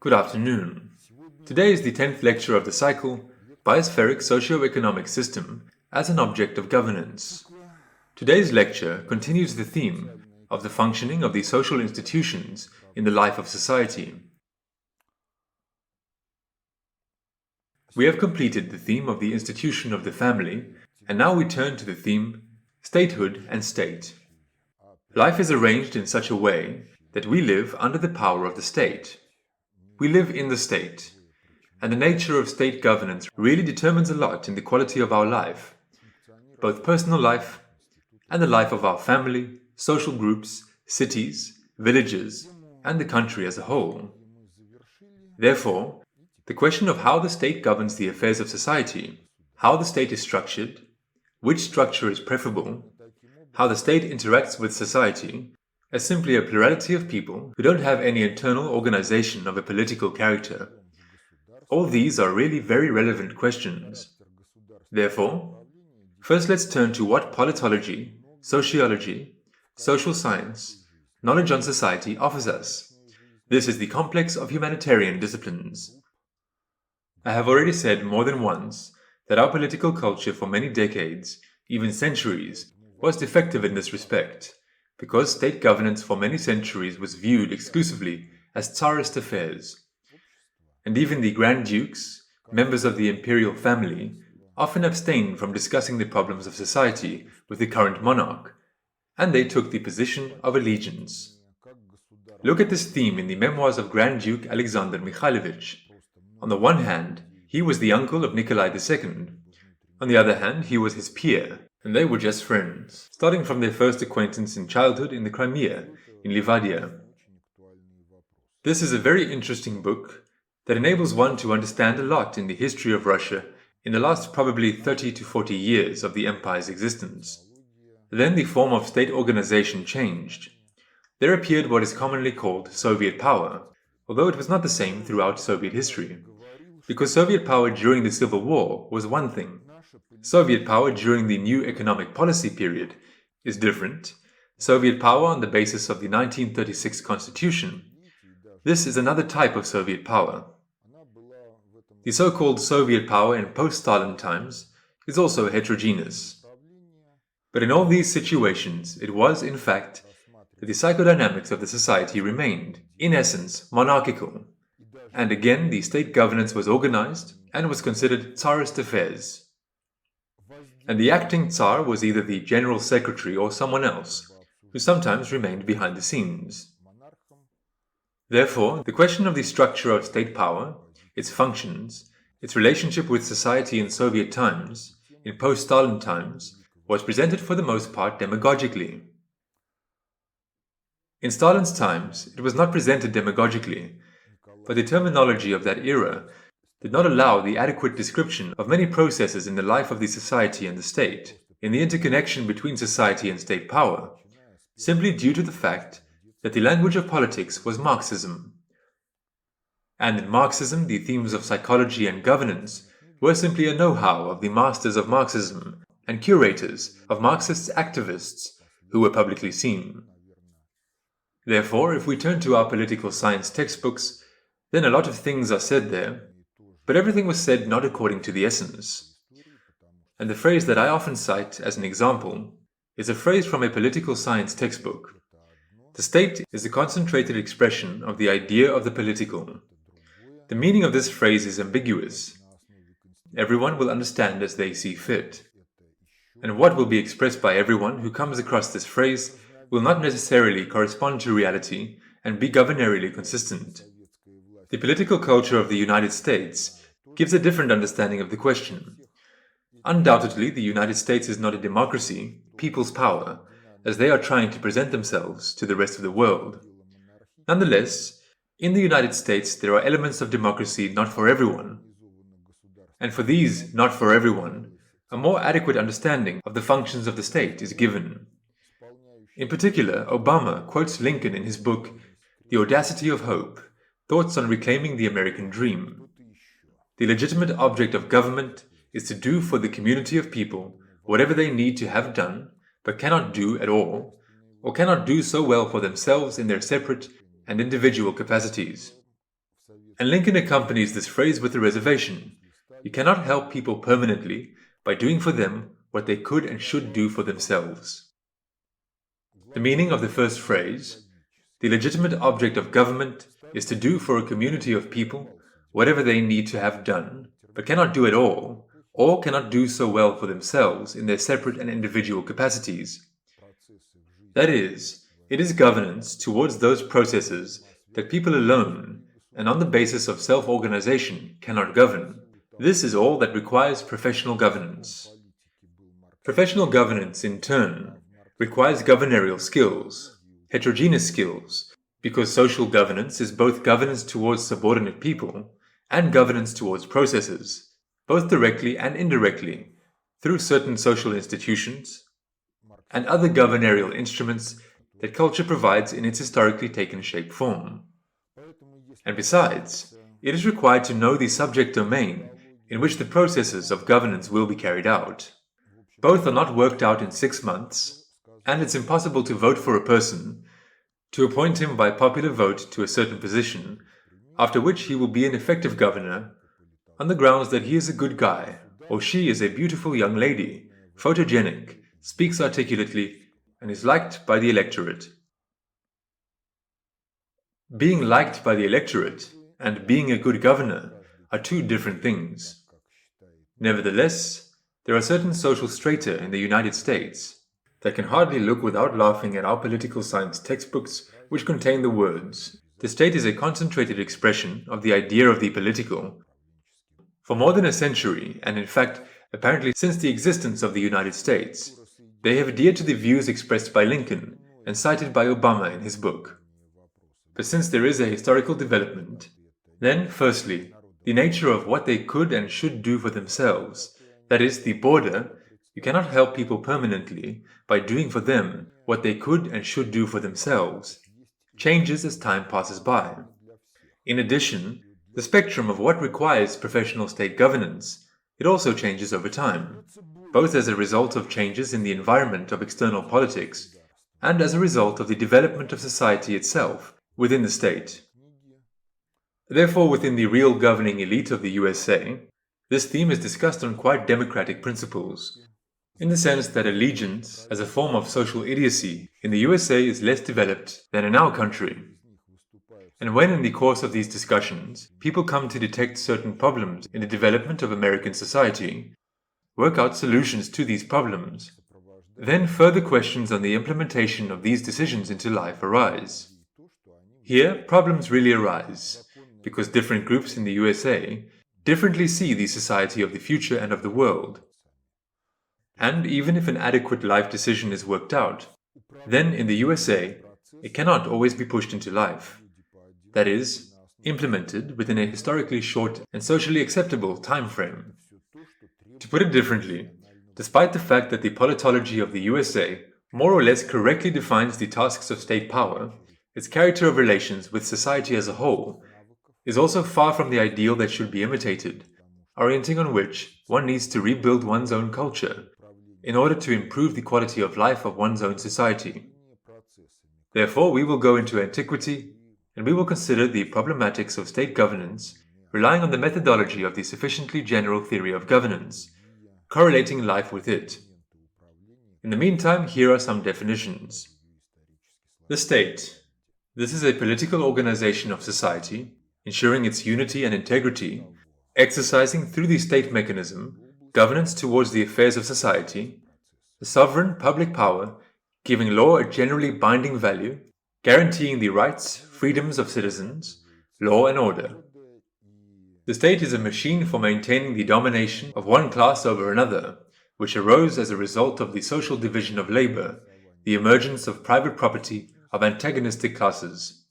Good afternoon. Today is the 10th lecture of the cycle, Biospheric Socio-Economic System as an Object of Governance. Today's lecture continues the theme of the functioning of the social institutions in the life of society. We have completed the theme of the institution of the family, and now we turn to the theme, Statehood and State. Life is arranged in such a way that we live under the power of the state. We live in the state, and the nature of state governance really determines a lot in the quality of our life, both personal life and the life of our family, social groups, cities, villages, and the country as a whole. Therefore, the question of how the state governs the affairs of society, how the state is structured, which structure is preferable, how the state interacts with society, as simply a plurality of people who don't have any internal organization of a political character. All these are really very relevant questions. Therefore, first let's turn to what politology, sociology, social science, knowledge on society offers us. This is the complex of humanitarian disciplines. I have already said more than once that our political culture for many decades, even centuries, was defective in this respect, because state governance for many centuries was viewed exclusively as Tsarist affairs. And even the Grand Dukes, members of the imperial family, often abstained from discussing the problems of society with the current monarch, and they took the position of allegiance. Look at this theme in the memoirs of Grand Duke Alexander Mikhailovich. On the one hand, he was the uncle of Nikolai II. On the other hand, he was his peer, and they were just friends, starting from their first acquaintance in childhood in the Crimea, in Livadia. This is a very interesting book that enables one to understand a lot in the history of Russia in the last probably 30 to 40 years of the empire's existence. Then the form of state organization changed. There appeared what is commonly called Soviet power, although it was not the same throughout Soviet history. Because Soviet power during the Civil War was one thing. Soviet power during the new economic policy period is different. Soviet power on the basis of the 1936 Constitution. This is another type of Soviet power. The so-called Soviet power in post-Stalin times is also heterogeneous. But in all these situations, it was, in fact, that the psychodynamics of the society remained, in essence, monarchical. And again, the state governance was organized and was considered Tsarist affairs. And the acting Tsar was either the general secretary or someone else, who sometimes remained behind the scenes. Therefore, the question of the structure of state power, its functions, its relationship with society in Soviet times, in post-Stalin times, was presented for the most part demagogically. In Stalin's times, it was not presented demagogically, but the terminology of that era did not allow the adequate description of many processes in the life of the society and the state, in the interconnection between society and state power, simply due to the fact that the language of politics was Marxism. And in Marxism, the themes of psychology and governance were simply a know-how of the masters of Marxism and curators of Marxist activists who were publicly seen. Therefore, if we turn to our political science textbooks, then a lot of things are said there, but everything was said not according to the essence. And the phrase that I often cite as an example is a phrase from a political science textbook. The state is a concentrated expression of the idea of the political. The meaning of this phrase is ambiguous. Everyone will understand as they see fit. And what will be expressed by everyone who comes across this phrase will not necessarily correspond to reality and be governorially consistent. The political culture of the United States gives a different understanding of the question. Undoubtedly, the United States is not a democracy, people's power, as they are trying to present themselves to the rest of the world. Nonetheless, in the United States there are elements of democracy not for everyone. And for these not for everyone, a more adequate understanding of the functions of the state is given. In particular, Obama quotes Lincoln in his book, The Audacity of Hope, Thoughts on Reclaiming the American Dream. The legitimate object of government is to do for the community of people whatever they need to have done, but cannot do at all, or cannot do so well for themselves in their separate and individual capacities. And Lincoln accompanies this phrase with a reservation. You cannot help people permanently by doing for them what they could and should do for themselves. The meaning of the first phrase, the legitimate object of government is to do for a community of people whatever they need to have done, but cannot do it all, or cannot do so well for themselves in their separate and individual capacities. That is, it is governance towards those processes that people alone, and on the basis of self-organization, cannot govern. This is all that requires professional governance. Professional governance, in turn, requires governorial skills, heterogeneous skills, because social governance is both governance towards subordinate people and governance towards processes, both directly and indirectly, through certain social institutions and other governorial instruments that culture provides in its historically taken shape form. And besides, it is required to know the subject domain in which the processes of governance will be carried out. Both are not worked out in 6 months, and it's impossible to vote for a person, to appoint him by popular vote to a certain position, after which he will be an effective governor, on the grounds that he is a good guy, or she is a beautiful young lady, photogenic, speaks articulately, and is liked by the electorate. Being liked by the electorate and being a good governor are two different things. Nevertheless, there are certain social strata in the United States that can hardly look without laughing at our political science textbooks which contain the words, "The state is a concentrated expression of the idea of the political." For more than a century, and in fact, apparently since the existence of the United States, they have adhered to the views expressed by Lincoln and cited by Obama in his book. But since there is a historical development, then, firstly, the nature of what they could and should do for themselves, that is, the border, you cannot help people permanently by doing for them what they could and should do for themselves, changes as time passes by. In addition, the spectrum of what requires professional state governance, it also changes over time, both as a result of changes in the environment of external politics and as a result of the development of society itself within the state. Therefore, within the real governing elite of the USA, this theme is discussed on quite democratic principles, in the sense that allegiance as a form of social idiocy in the USA is less developed than in our country. And when in the course of these discussions, people come to detect certain problems in the development of American society, work out solutions to these problems, then further questions on the implementation of these decisions into life arise. Here, problems really arise, because different groups in the USA differently see the society of the future and of the world. And even if an adequate life decision is worked out, then in the USA, it cannot always be pushed into life. That is, implemented within a historically short and socially acceptable time frame. To put it differently, despite the fact that the politology of the USA more or less correctly defines the tasks of state power, its character of relations with society as a whole is also far from the ideal that should be imitated, orienting on which one needs to rebuild one's own culture in order to improve the quality of life of one's own society. Therefore, we will go into antiquity, and we will consider the problematics of state governance, relying on the methodology of the sufficiently general theory of governance, correlating life with it. In the meantime, here are some definitions. The state. This is a political organization of society, ensuring its unity and integrity, exercising through the state mechanism governance towards the affairs of society, the sovereign public power, giving law a generally binding value, guaranteeing the rights, freedoms of citizens, law and order. The state is a machine for maintaining the domination of one class over another, which arose as a result of the social division of labor, the emergence of private property of antagonistic classes.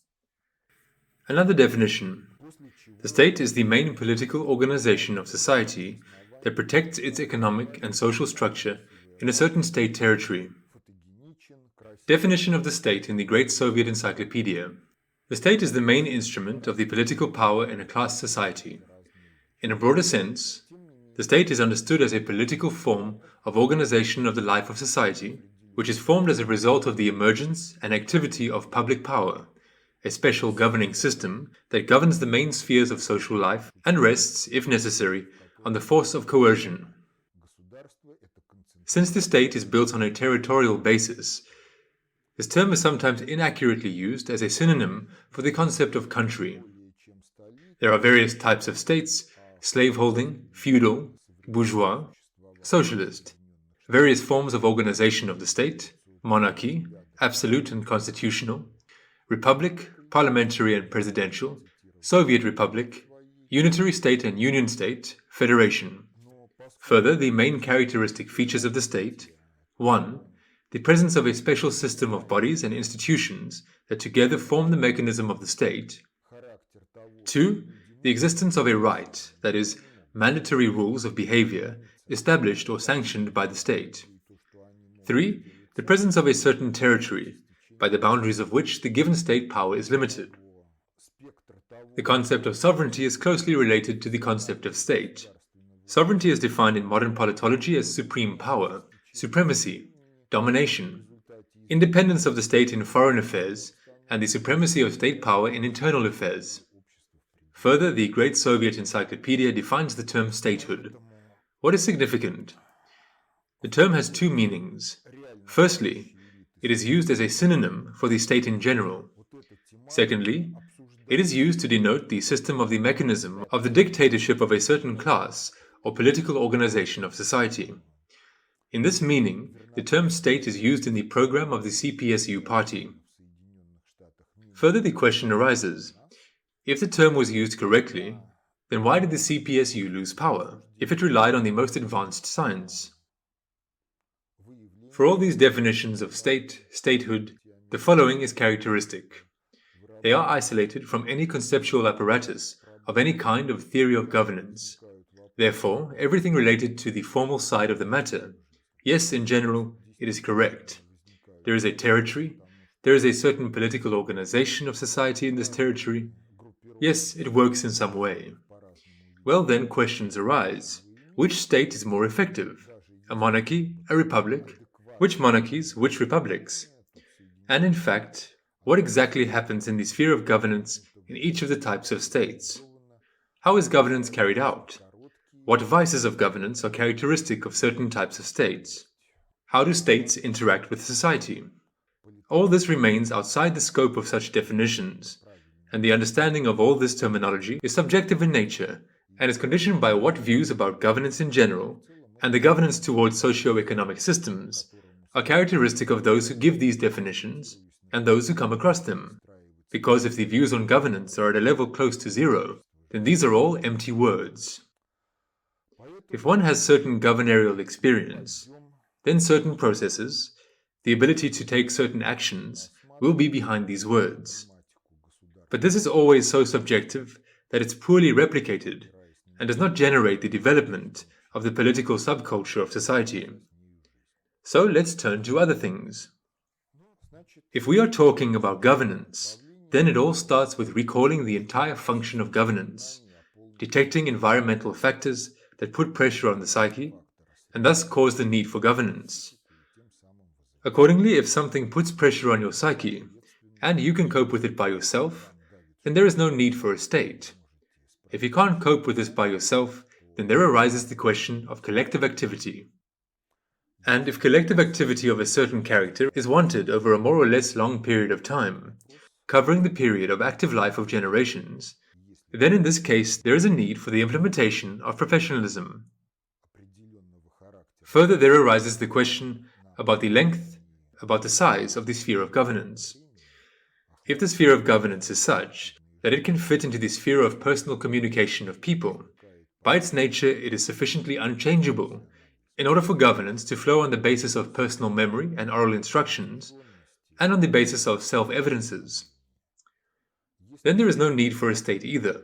Another definition. The state is the main political organization of society that protects its economic and social structure in a certain state territory. Definition of the state in the Great Soviet Encyclopedia. The state is the main instrument of the political power in a class society. In a broader sense, the state is understood as a political form of organization of the life of society, which is formed as a result of the emergence and activity of public power, a special governing system that governs the main spheres of social life and rests, if necessary, on the force of coercion. Since the state is built on a territorial basis, this term is sometimes inaccurately used as a synonym for the concept of country. There are various types of states: slaveholding, feudal, bourgeois, socialist, various forms of organization of the state, monarchy, absolute and constitutional, republic, parliamentary and presidential, Soviet republic, unitary state and union state, federation. Further, the main characteristic features of the state: 1. The presence of a special system of bodies and institutions that together form the mechanism of the state. 2. The existence of a right, that is, mandatory rules of behavior established or sanctioned by the state. 3. The presence of a certain territory, by the boundaries of which the given state power is limited. The concept of sovereignty is closely related to the concept of state. Sovereignty is defined in modern politology as supreme power, supremacy, domination, independence of the state in foreign affairs, and the supremacy of state power in internal affairs. Further, the Great Soviet Encyclopedia defines the term statehood. What is significant? The term has two meanings. Firstly, it is used as a synonym for the state in general. Secondly, it is used to denote the system of the mechanism of the dictatorship of a certain class or political organization of society. In this meaning, the term state is used in the program of the CPSU party. Further, the question arises: if the term was used correctly, then why did the CPSU lose power, if it relied on the most advanced science? For all these definitions of state, statehood, the following is characteristic. They are isolated from any conceptual apparatus of any kind of theory of governance. Therefore, everything related to the formal side of the matter, yes, in general, it is correct. There is a territory, there is a certain political organization of society in this territory. Yes, it works in some way. Well, then questions arise. Which state is more effective? A monarchy, a republic? Which monarchies, which republics? And in fact, what exactly happens in the sphere of governance in each of the types of states? How is governance carried out? What vices of governance are characteristic of certain types of states? How do states interact with society? All this remains outside the scope of such definitions, and the understanding of all this terminology is subjective in nature and is conditioned by what views about governance in general and the governance towards socio-economic systems are characteristic of those who give these definitions and those who come across them. Because if the views on governance are at a level close to zero, then these are all empty words. If one has certain governorial experience, then certain processes, the ability to take certain actions, will be behind these words. But this is always so subjective that it's poorly replicated and does not generate the development of the political subculture of society. So let's turn to other things. If we are talking about governance, then it all starts with recalling the entire function of governance, detecting environmental factors that put pressure on the psyche, and thus cause the need for governance. Accordingly, if something puts pressure on your psyche, and you can cope with it by yourself, then there is no need for a state. If you can't cope with this by yourself, then there arises the question of collective activity. And if collective activity of a certain character is wanted over a more or less long period of time, covering the period of active life of generations, then in this case there is a need for the implementation of professionalism. Further, there arises the question about the length, about the size of the sphere of governance. If the sphere of governance is such that it can fit into the sphere of personal communication of people, by its nature it is sufficiently unchangeable in order for governance to flow on the basis of personal memory and oral instructions, and on the basis of self-evidences. Then there is no need for a state either.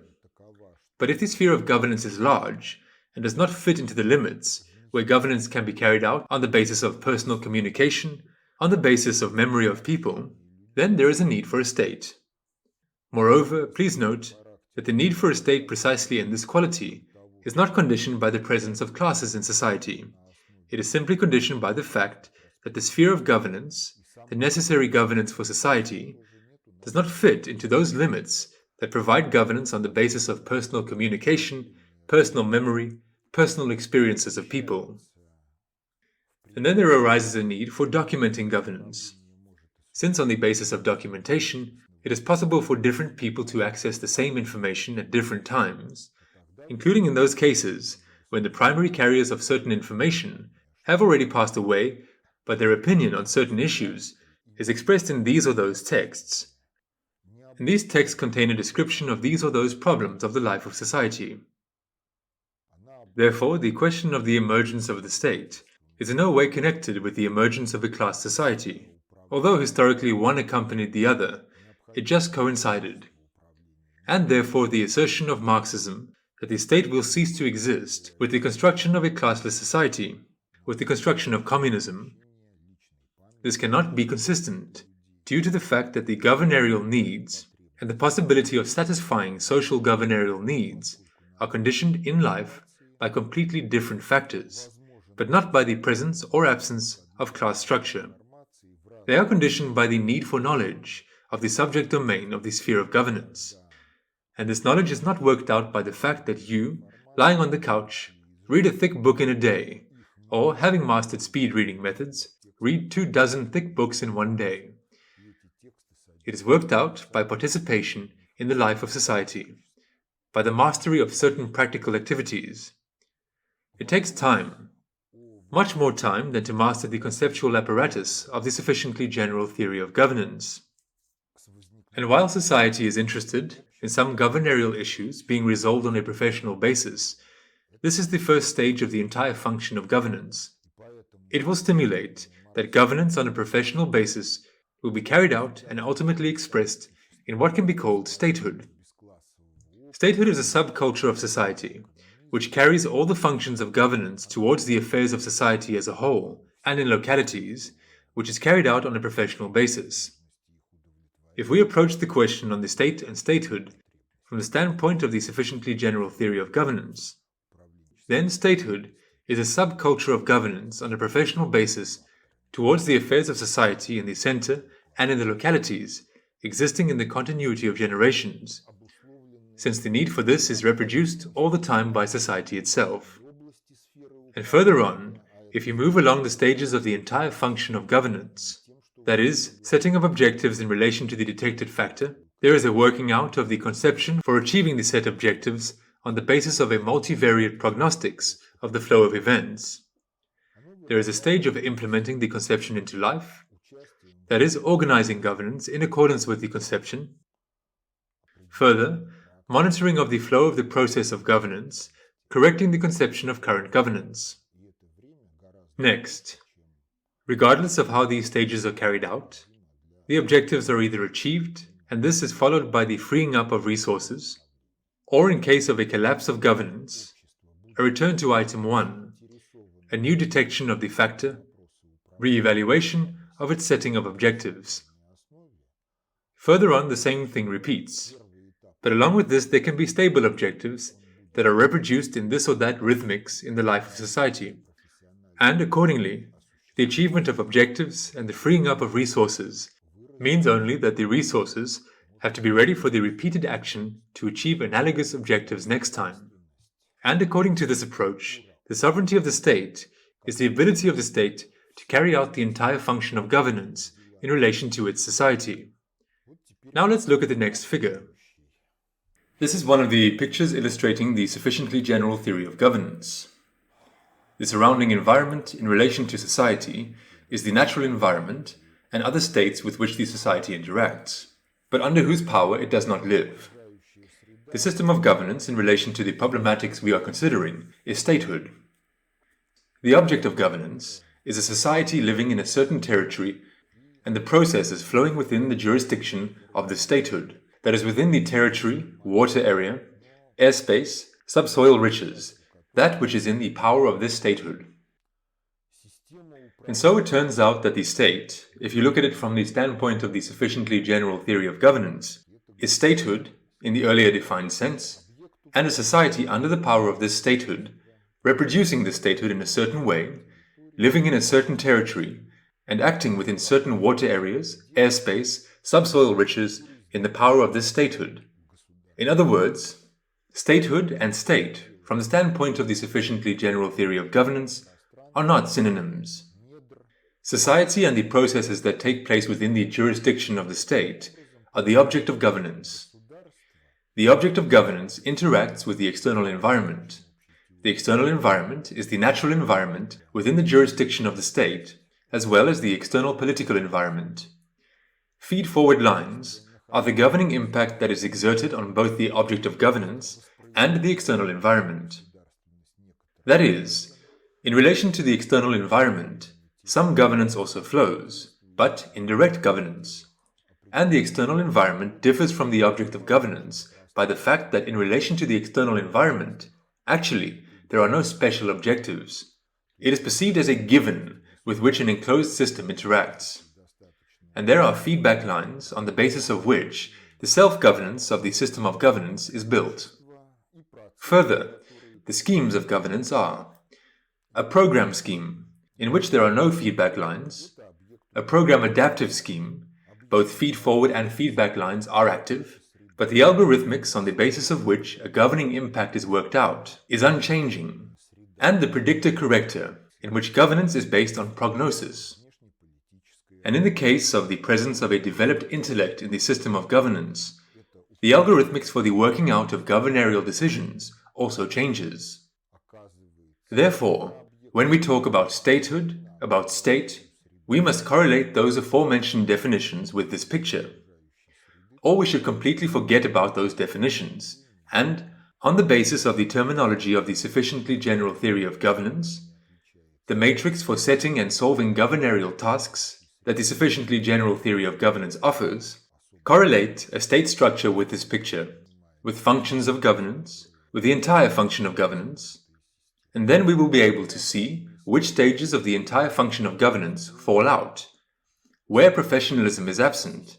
But if the sphere of governance is large, and does not fit into the limits where governance can be carried out on the basis of personal communication, on the basis of memory of people, then there is a need for a state. Moreover, please note that the need for a state precisely in this quality is not conditioned by the presence of classes in society. It is simply conditioned by the fact that the sphere of governance, the necessary governance for society, does not fit into those limits that provide governance on the basis of personal communication, personal memory, personal experiences of people. And then there arises a need for documenting governance. Since on the basis of documentation, it is possible for different people to access the same information at different times, including in those cases when the primary carriers of certain information have already passed away, but their opinion on certain issues is expressed in these or those texts. And these texts contain a description of these or those problems of the life of society. Therefore, the question of the emergence of the state is in no way connected with the emergence of a class society. Although historically one accompanied the other, it just coincided. And therefore the assertion of Marxism that the state will cease to exist with the construction of a classless society, with the construction of communism, this cannot be consistent, due to the fact that the governorial needs and the possibility of satisfying social governorial needs are conditioned in life by completely different factors, but not by the presence or absence of class structure. They are conditioned by the need for knowledge of the subject domain of the sphere of governance. And this knowledge is not worked out by the fact that you, lying on the couch, read a thick book in a day, or, having mastered speed reading methods, read 24 thick books in one day. It is worked out by participation in the life of society, by the mastery of certain practical activities. It takes time, much more time than to master the conceptual apparatus of the sufficiently general theory of governance. And while society is interested in some governorial issues being resolved on a professional basis, this is the first stage of the entire function of governance. It will stimulate that governance on a professional basis will be carried out and ultimately expressed in what can be called statehood. Statehood is a subculture of society, which carries all the functions of governance towards the affairs of society as a whole, and in localities, which is carried out on a professional basis. If we approach the question on the state and statehood from the standpoint of the sufficiently general theory of governance, then statehood is a subculture of governance on a professional basis towards the affairs of society in the center and in the localities existing in the continuity of generations, since the need for this is reproduced all the time by society itself. And further on, if you move along the stages of the entire function of governance, that is, setting of objectives in relation to the detected factor, there is a working out of the conception for achieving the set objectives on the basis of a multivariate prognostics of the flow of events. There is a stage of implementing the conception into life, that is, organizing governance in accordance with the conception. Further, monitoring of the flow of the process of governance, correcting the conception of current governance. Next, regardless of how these stages are carried out, the objectives are either achieved, and this is followed by the freeing up of resources, or in case of a collapse of governance, a return to item 1, a new detection of the factor, re-evaluation of its setting of objectives. Further on, the same thing repeats, but along with this there can be stable objectives that are reproduced in this or that rhythmics in the life of society, and accordingly, the achievement of objectives and the freeing up of resources means only that the resources have to be ready for the repeated action to achieve analogous objectives next time. And according to this approach, the sovereignty of the state is the ability of the state to carry out the entire function of governance in relation to its society. Now let's look at the next figure. This is one of the pictures illustrating the sufficiently general theory of governance. The surrounding environment in relation to society is the natural environment and other states with which the society interacts, but under whose power it does not live. The system of governance in relation to the problematics we are considering is statehood. The object of governance is a society living in a certain territory and the processes flowing within the jurisdiction of the statehood, that is within the territory, water area, airspace, subsoil riches, that which is in the power of this statehood. And so it turns out that the state, if you look at it from the standpoint of the sufficiently general theory of governance, is statehood, in the earlier defined sense, and a society under the power of this statehood, reproducing this statehood in a certain way, living in a certain territory, and acting within certain water areas, airspace, subsoil riches, in the power of this statehood. In other words, statehood and state, from the standpoint of the sufficiently general theory of governance, are not synonyms. Society and the processes that take place within the jurisdiction of the state are the object of governance. The object of governance interacts with the external environment. The external environment is the natural environment within the jurisdiction of the state, as well as the external political environment. Feed-forward lines are the governing impact that is exerted on both the object of governance and the external environment. That is, in relation to the external environment, some governance also flows, but indirect governance. And the external environment differs from the object of governance by the fact that in relation to the external environment, actually, there are no special objectives. It is perceived as a given with which an enclosed system interacts. And there are feedback lines on the basis of which the self-governance of the system of governance is built. Further, the schemes of governance are a program scheme, in which there are no feedback lines, a program adaptive scheme, both feed-forward and feedback lines are active, but the algorithmics on the basis of which a governing impact is worked out is unchanging, and the predictor-corrector, in which governance is based on prognosis. And in the case of the presence of a developed intellect in the system of governance, the algorithmics for the working out of governorial decisions also changes. Therefore, when we talk about statehood, about state, we must correlate those aforementioned definitions with this picture. Or we should completely forget about those definitions, and, on the basis of the terminology of the sufficiently general theory of governance, the matrix for setting and solving governorial tasks that the sufficiently general theory of governance offers, correlate a state structure with this picture, with functions of governance, with the entire function of governance, and then we will be able to see which stages of the entire function of governance fall out, where professionalism is absent,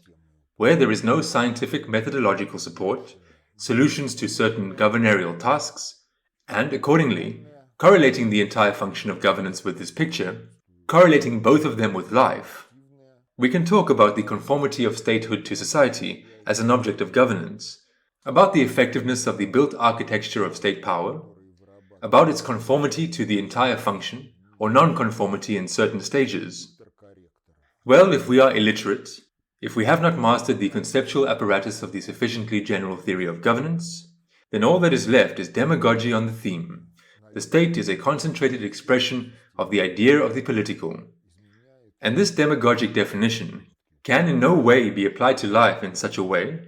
where there is no scientific methodological support, solutions to certain governorial tasks, and accordingly, correlating the entire function of governance with this picture, correlating both of them with life, we can talk about the conformity of statehood to society as an object of governance, about the effectiveness of the built architecture of state power, about its conformity to the entire function, or non-conformity in certain stages. Well, if we are illiterate, if we have not mastered the conceptual apparatus of the sufficiently general theory of governance, then all that is left is demagogy on the theme. The state is a concentrated expression of the idea of the political. And this demagogic definition can in no way be applied to life in such a way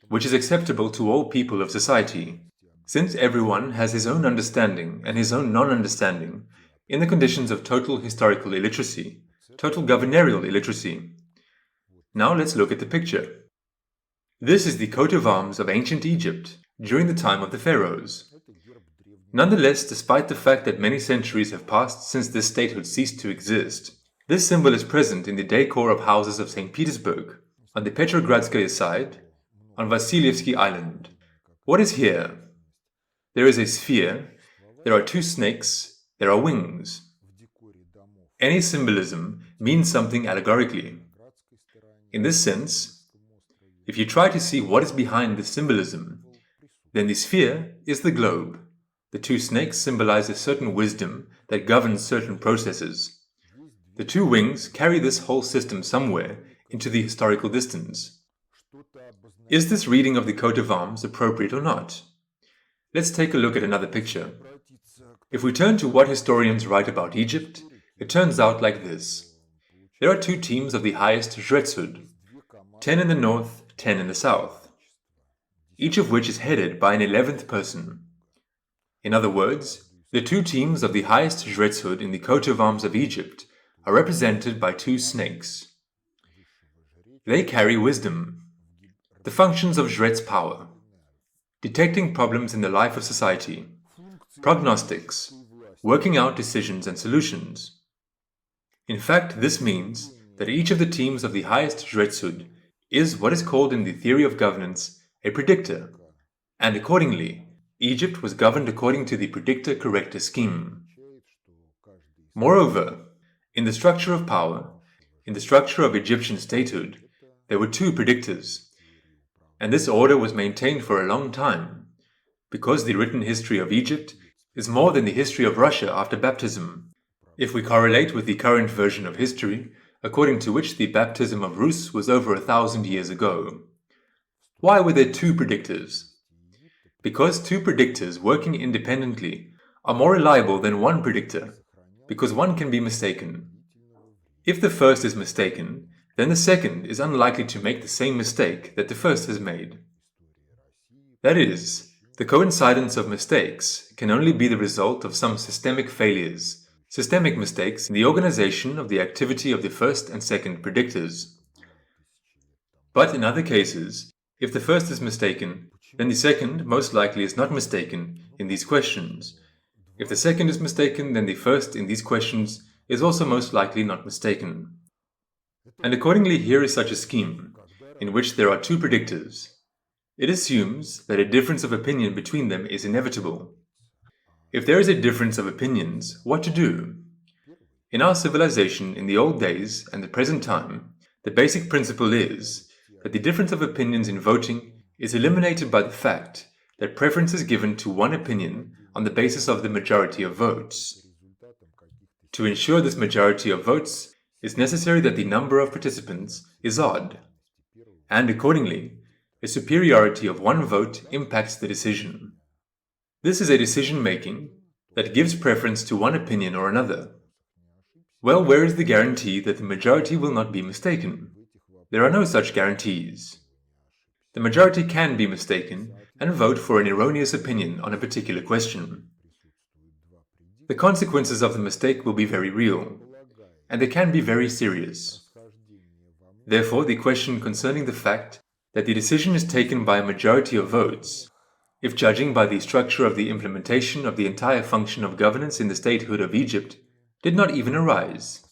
which is acceptable to all people of society, since everyone has his own understanding and his own non-understanding in the conditions of total historical illiteracy, total governorial illiteracy. Now let's look at the picture. This is the coat of arms of ancient Egypt during the time of the Pharaohs. Nonetheless, despite the fact that many centuries have passed since this statehood ceased to exist, this symbol is present in the decor of houses of St. Petersburg, on the Petrogradskaya side, on Vasilyevsky Island. What is here? There is a sphere, there are two snakes, there are wings. Any symbolism means something allegorically. In this sense, if you try to see what is behind the symbolism, then the sphere is the globe. The two snakes symbolize a certain wisdom that governs certain processes. The two wings carry this whole system somewhere into the historical distance. Is this reading of the coat of arms appropriate or not? Let's take a look at another picture. If we turn to what historians write about Egypt, it turns out like this. There are two teams of the highest Jretsud, 10 in the north, 10 in the south, each of which is headed by an 11th person. In other words, the two teams of the highest Jretsud in the coat of arms of Egypt are represented by two snakes. They carry wisdom, the functions of Jret's power, detecting problems in the life of society, prognostics, working out decisions and solutions. In fact, this means that each of the teams of the highest Jretsud is what is called in the theory of governance a predictor, and accordingly, Egypt was governed according to the predictor-corrector scheme. Moreover, in the structure of power, in the structure of Egyptian statehood, there were two predictors. And this order was maintained for a long time, because the written history of Egypt is more than the history of Russia after baptism, if we correlate with the current version of history, according to which the baptism of Rus was over 1,000 years ago. Why were there two predictors? Because two predictors working independently are more reliable than one predictor, because one can be mistaken. If the first is mistaken, then the second is unlikely to make the same mistake that the first has made. That is, the coincidence of mistakes can only be the result of some systemic failures, systemic mistakes in the organization of the activity of the first and second predictors. But in other cases, if the first is mistaken, then the second most likely is not mistaken in these questions. If the second is mistaken, then the first in these questions is also most likely not mistaken. And accordingly, here is such a scheme, in which there are two predictors. It assumes that a difference of opinion between them is inevitable. If there is a difference of opinions, what to do? In our civilization in the old days and the present time, the basic principle is that the difference of opinions in voting is eliminated by the fact that preference is given to one opinion on the basis of the majority of votes. To ensure this majority of votes, it's necessary that the number of participants is odd, and accordingly, a superiority of one vote impacts the decision. This is a decision-making that gives preference to one opinion or another. Well, where is the guarantee that the majority will not be mistaken? There are no such guarantees. The majority can be mistaken and vote for an erroneous opinion on a particular question. The consequences of the mistake will be very real, and they can be very serious. Therefore, the question concerning the fact that the decision is taken by a majority of votes, if judging by the structure of the implementation of the entire function of governance in the statehood of Egypt, did not even arise,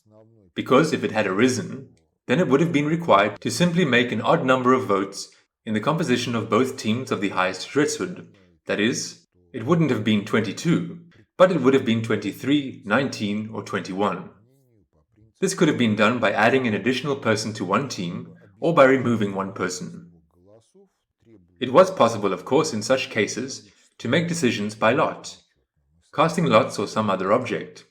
because if it had arisen, then it would have been required to simply make an odd number of votes in the composition of both teams of the highest Statehood. That is, it wouldn't have been 22, but it would have been 23, 19, or 21. This could have been done by adding an additional person to one team or by removing one person. It was possible, of course, in such cases, to make decisions by lot, casting lots or some other object,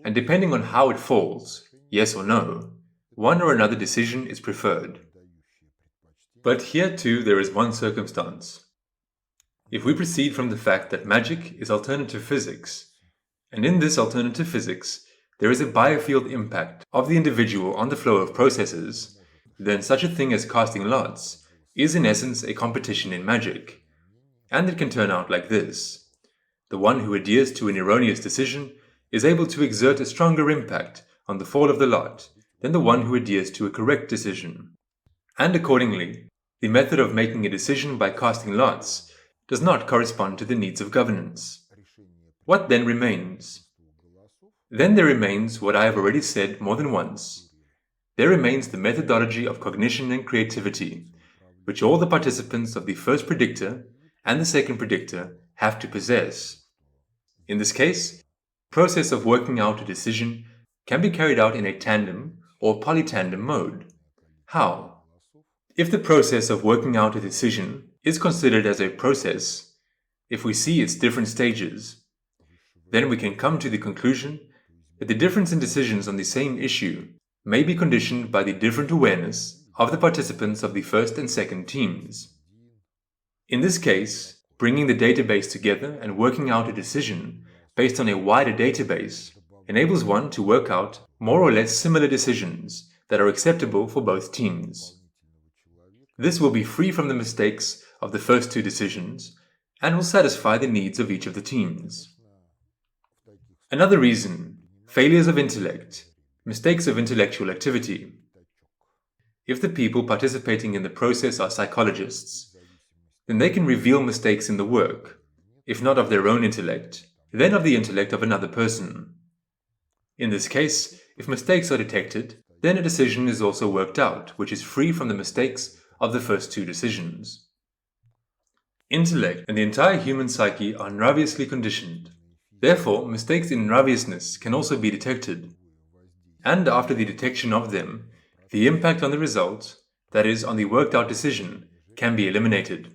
and depending on how it falls, yes or no, one or another decision is preferred. But here too there is one circumstance. If we proceed from the fact that magic is alternative physics, and in this alternative physics there is a biofield impact of the individual on the flow of processes, then such a thing as casting lots is in essence a competition in magic. And it can turn out like this. The one who adheres to an erroneous decision is able to exert a stronger impact on the fall of the lot than the one who adheres to a correct decision. And accordingly, the method of making a decision by casting lots does not correspond to the needs of governance. What then remains? Then there remains what I have already said more than once. There remains the methodology of cognition and creativity, which all the participants of the first predictor and the second predictor have to possess. In this case, the process of working out a decision can be carried out in a tandem or polytandem mode. How? If the process of working out a decision is considered as a process, if we see its different stages, then we can come to the conclusion that the difference in decisions on the same issue may be conditioned by the different awareness of the participants of the first and second teams. In this case, bringing the database together and working out a decision based on a wider database enables one to work out more or less similar decisions that are acceptable for both teams. This will be free from the mistakes of the first two decisions and will satisfy the needs of each of the teams. Another reason: failures of intellect, mistakes of intellectual activity. If the people participating in the process are psychologists, then they can reveal mistakes in the work, if not of their own intellect, then of the intellect of another person. In this case, if mistakes are detected, then a decision is also worked out, which is free from the mistakes of the first two decisions. Intellect and the entire human psyche are nraviously conditioned. Therefore, mistakes in nraviousness can also be detected. And after the detection of them, the impact on the result, that is, on the worked out decision, can be eliminated.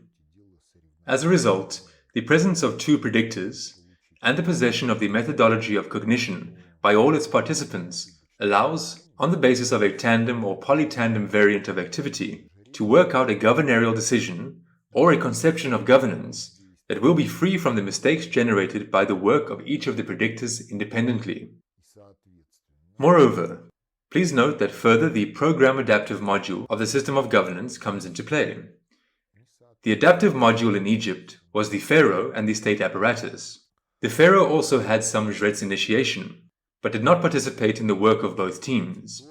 As a result, the presence of two predictors and the possession of the methodology of cognition by all its participants allows, on the basis of a tandem or polytandem variant of activity, to work out a governorial decision or a conception of governance that will be free from the mistakes generated by the work of each of the predictors independently. Moreover, please note that further the program adaptive module of the system of governance comes into play. The adaptive module in Egypt was the pharaoh and the state apparatus. The pharaoh also had some Jret's initiation, but did not participate in the work of both teams.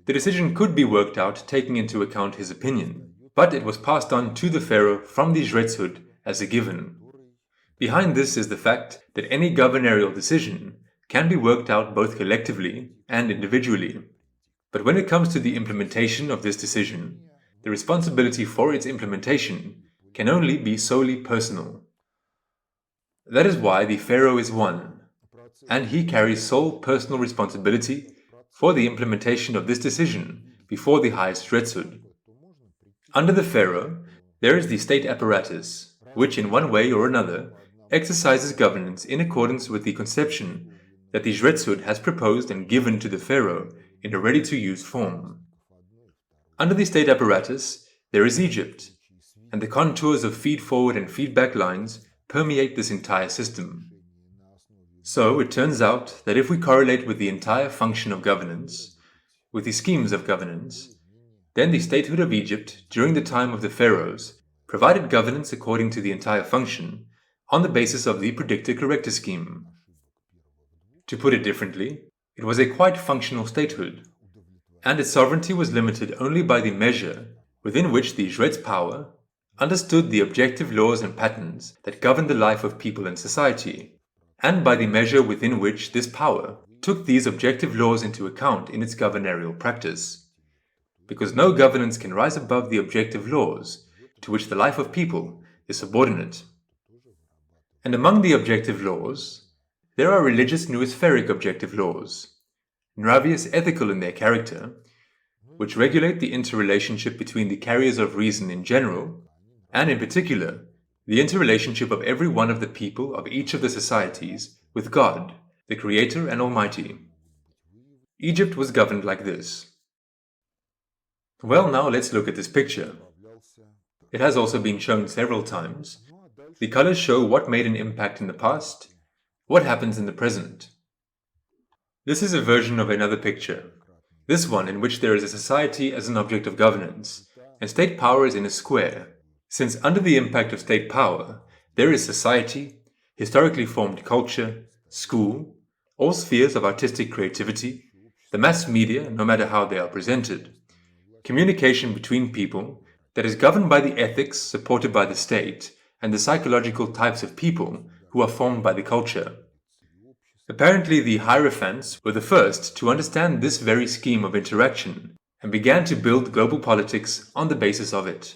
The decision could be worked out taking into account his opinion, but it was passed on to the pharaoh from the Jretshood as a given. Behind this is the fact that any governorial decision can be worked out both collectively and individually. But when it comes to the implementation of this decision, the responsibility for its implementation can only be solely personal. That is why the pharaoh is one, and he carries sole personal responsibility for the implementation of this decision before the highest Jretshood. Under the pharaoh, there is the state apparatus, which in one way or another exercises governance in accordance with the conception that the Jretshood has proposed and given to the pharaoh in a ready-to-use form. Under the state apparatus, there is Egypt, and the contours of feed-forward and feedback lines permeate this entire system. So it turns out that if we correlate with the entire function of governance, with the schemes of governance, then the statehood of Egypt during the time of the pharaohs provided governance according to the entire function on the basis of the predictor-corrector scheme. To put it differently, it was a quite functional statehood, and its sovereignty was limited only by the measure within which the Jret's power understood the objective laws and patterns that governed the life of people and society, and by the measure within which this power took these objective laws into account in its governorial practice. Because no governance can rise above the objective laws to which the life of people is subordinate. And among the objective laws, there are religious NOOSPHERIC objective laws, Nravious ethical in their character, which regulate the interrelationship between the carriers of reason in general, and in particular, the interrelationship of every one of the people of each of the societies with God, the Creator and Almighty. Egypt was governed like this. Well, now let's look at this picture. It has also been shown several times. The colors show what made an impact in the past, what happens in the present. This is a version of another picture, this one in which there is a society as an object of governance, and state power is in a square, since under the impact of state power, there is society, historically formed culture, school, all spheres of artistic creativity, the mass media, no matter how they are presented, communication between people that is governed by the ethics supported by the state and the psychological types of people who are formed by the culture. Apparently the Hierophants were the first to understand this very scheme of interaction and began to build global politics on the basis of it.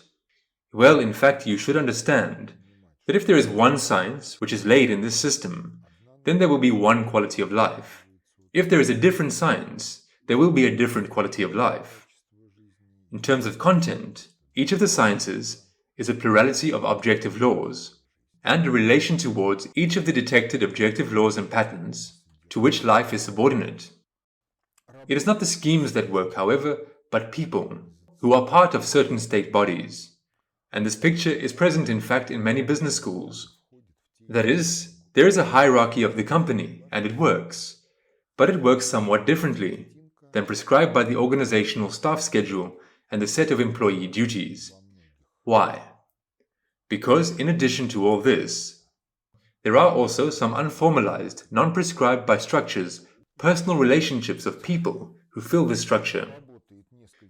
Well, in fact, you should understand that if there is one science which is laid in this system, then there will be one quality of life. If there is a different science, there will be a different quality of life. In terms of content, each of the sciences is a plurality of objective laws, and a relation towards each of the detected objective laws and patterns to which life is subordinate. It is not the schemes that work, however, but people, who are part of certain state bodies. And this picture is present in fact in many business schools. That is, there is a hierarchy of the company, and it works. But it works somewhat differently than prescribed by the organizational staff schedule and the set of employee duties. Why? Because in addition to all this, there are also some unformalized, non-prescribed by structures, personal relationships of people who fill this structure.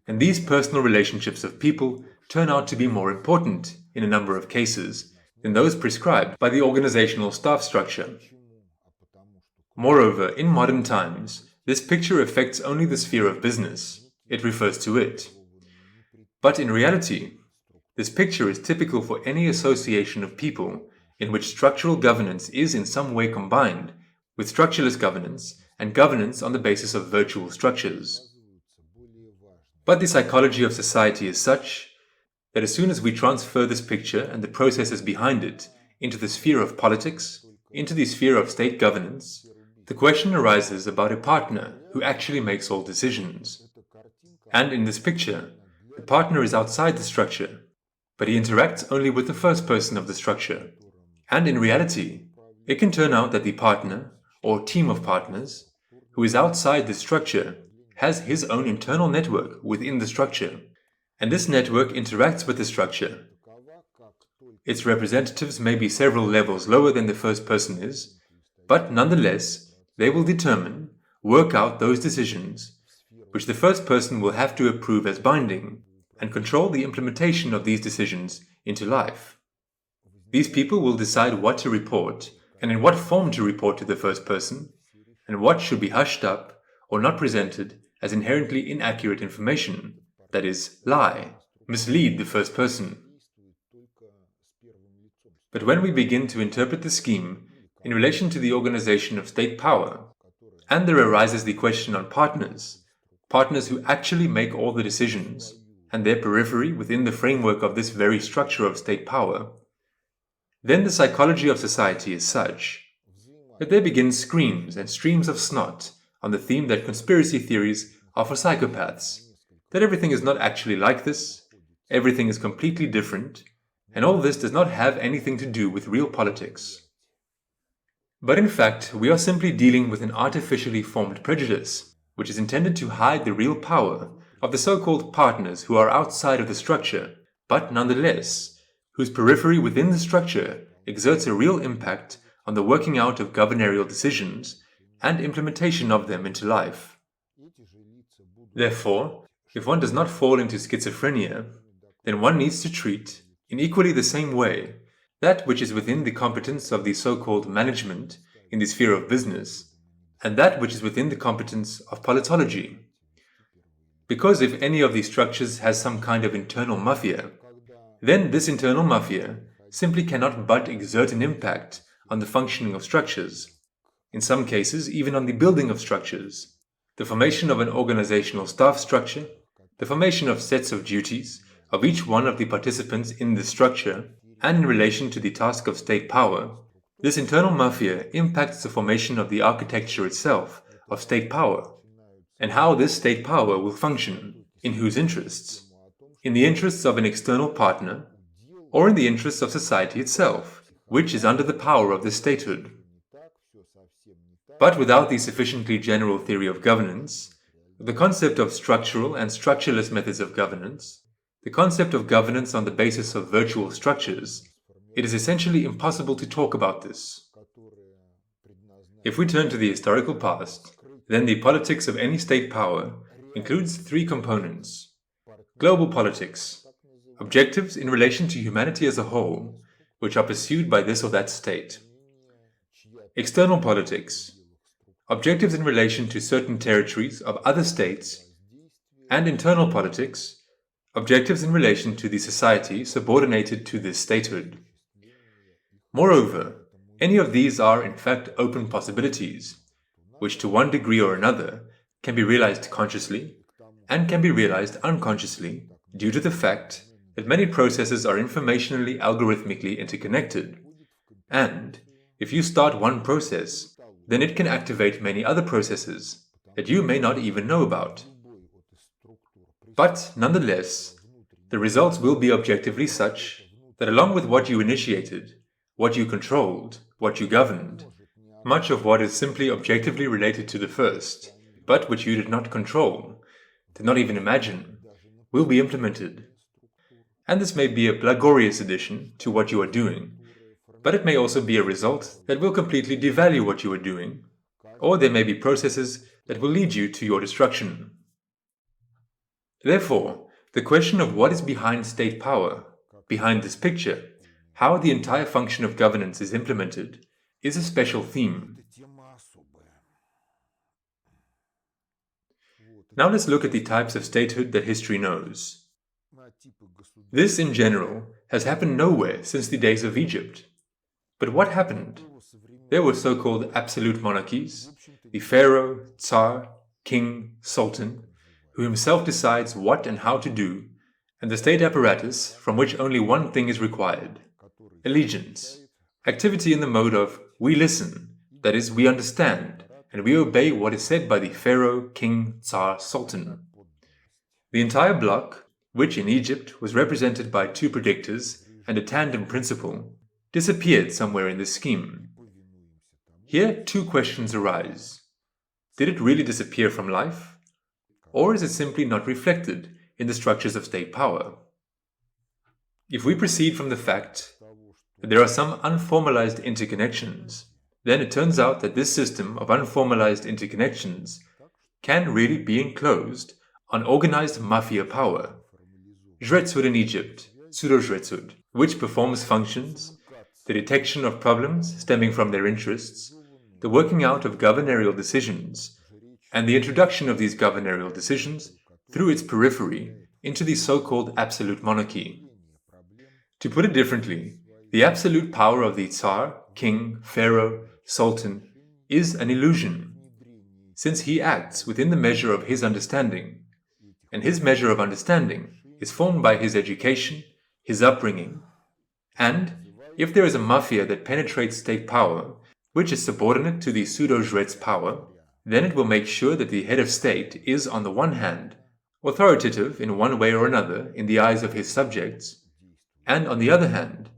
And these personal relationships of people turn out to be more important in a number of cases than those prescribed by the organizational staff structure. Moreover, in modern times, this picture affects only the sphere of business. It refers to it. But in reality, this picture is typical for any association of people in which structural governance is in some way combined with structureless governance and governance on the basis of virtual structures. But the psychology of society is such that as soon as we transfer this picture and the processes behind it into the sphere of politics, into the sphere of state governance, the question arises about a partner who actually makes all decisions. And in this picture, the partner is outside the structure, but he interacts only with the first person of the structure. And in reality, it can turn out that the partner, or team of partners, who is outside the structure has his own internal network within the structure, and this network interacts with the structure. Its representatives may be several levels lower than the first person is, but nonetheless, they will determine, work out those decisions, which the first person will have to approve as binding, and control the implementation of these decisions into life. These people will decide what to report, and in what form to report to the first person, and what should be hushed up or not presented as inherently inaccurate information, that is, lie, mislead the first person. But when we begin to interpret the scheme in relation to the organization of state power, and there arises the question on partners who actually make all the decisions, and their periphery within the framework of this very structure of state power, then the psychology of society is such that there begin screams and streams of snot on the theme that conspiracy theories are for psychopaths, that everything is not actually like this, everything is completely different, and all this does not have anything to do with real politics. But in fact, we are simply dealing with an artificially formed prejudice, which is intended to hide the real power of the so-called partners who are outside of the structure, but nonetheless, whose periphery within the structure exerts a real impact on the working out of governorial decisions and implementation of them into life. Therefore, if one does not fall into schizophrenia, then one needs to treat, in equally the same way, that which is within the competence of the so-called management in the sphere of business, and that which is within the competence of politology. Because if any of these structures has some kind of internal mafia, then this internal mafia simply cannot but exert an impact on the functioning of structures, in some cases even on the building of structures, the formation of an organizational staff structure, the formation of sets of duties of each one of the participants in the structure, and in relation to the task of state power, this internal mafia impacts the formation of the architecture itself of state power, and how this state power will function, in whose interests, in the interests of an external partner, or in the interests of society itself, which is under the power of the statehood. But without the sufficiently general theory of governance, the concept of structural and structureless methods of governance, the concept of governance on the basis of virtual structures, it is essentially impossible to talk about this. If we turn to the historical past, then the politics of any state power includes three components: global politics, objectives in relation to humanity as a whole, which are pursued by this or that state; external politics, objectives in relation to certain territories of other states; and internal politics, objectives in relation to the society subordinated to this statehood. Moreover, any of these are in fact open possibilities, which to one degree or another can be realized consciously and can be realized unconsciously due to the fact that many processes are informationally algorithmically interconnected, and if you start one process, then it can activate many other processes that you may not even know about. But nonetheless, the results will be objectively such that along with what you initiated, what you controlled, what you governed, much of what is simply objectively related to the first, but which you did not control, did not even imagine, will be implemented. And this may be a laborious addition to what you are doing, but it may also be a result that will completely devalue what you are doing, or there may be processes that will lead you to your destruction. Therefore, the question of what is behind state power, behind this picture, how the entire function of governance is implemented, is a special theme. Now let's look at the types of statehood that history knows. This, in general, has happened nowhere since the days of Egypt. But what happened? There were so-called absolute monarchies, the pharaoh, tsar, king, sultan, who himself decides what and how to do, and the state apparatus from which only one thing is required: allegiance. Activity in the mode of we listen, that is, we understand, and we obey what is said by the pharaoh, king, tsar, sultan. The entire block, which in Egypt was represented by two predictors and a tandem principle, disappeared somewhere in this scheme. Here, two questions arise. Did it really disappear from life? Or is it simply not reflected in the structures of state power? If we proceed from the fact that there are some unformalized interconnections, then it turns out that this system of unformalized interconnections can really be enclosed on organized mafia power, Jretsud in Egypt, pseudo-Jretsud, which performs functions, the detection of problems stemming from their interests, the working out of governorial decisions, and the introduction of these governorial decisions through its periphery into the so-called absolute monarchy. To put it differently, the absolute power of the Tsar, king, pharaoh, sultan is an illusion, since he acts within the measure of his understanding, and his measure of understanding is formed by his education, his upbringing, and if there is a mafia that penetrates state power, which is subordinate to the pseudo-Jret's power, then it will make sure that the head of state is, on the one hand, authoritative in one way or another in the eyes of his subjects, and on the other hand,